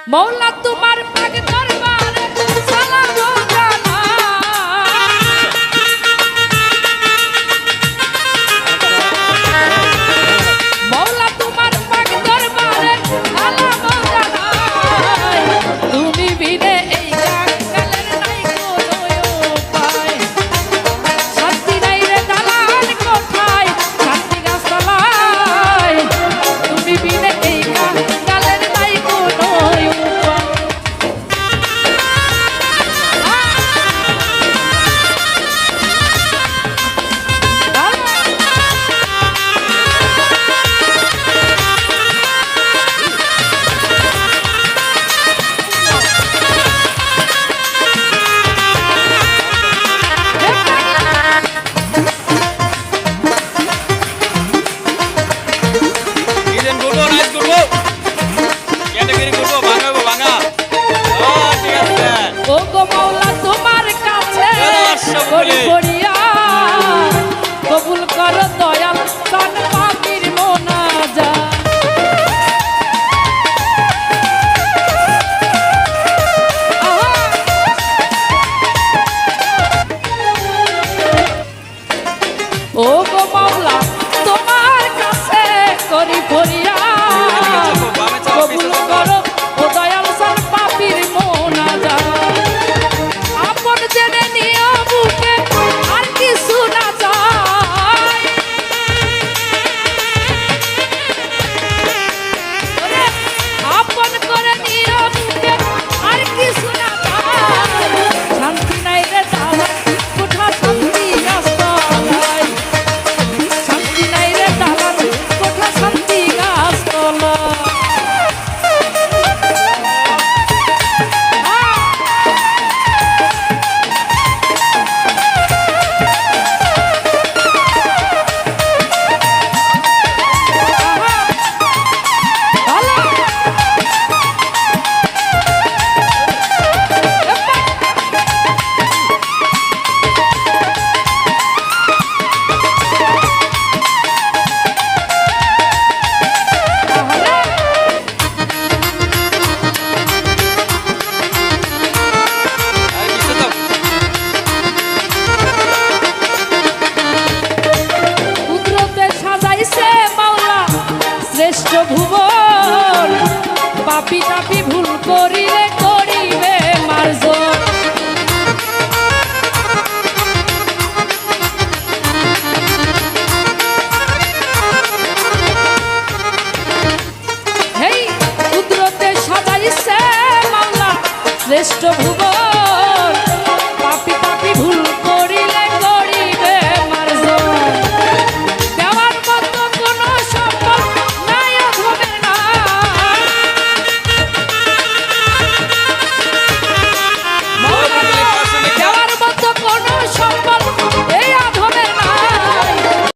মৌলা তোমার পাক দরবারে সালাম মৌলা তোমার পাক দরবারে সালাম তুমি বিনে এই জঙ্গলের নাই কোনো উপায় শান্তি নাই রে দালান কোথায় শান্তি গাছতলায় তুমি বিনে এই জঙ্গলের নাই কোনো কবুল কর দয়াল চান পাখির মোনাজা ও গো মাওলা তোমার কাছে করি ফরিয়া কবুল কর ও দয়াল চান পাখির মোনাজা আপন জেনে নিও বুকে আর কিছু না চাই আপন করে নিও বুকে আর কিছু না চাই শান্তি নাই রে দালান কোঠা শান্তি গাছতলায় শান্তি নাই রে দালান কোঠা শান্তি গাছতলায় শ্রেষ্ঠ ভুবন পাপি তাপি ভুল করিলে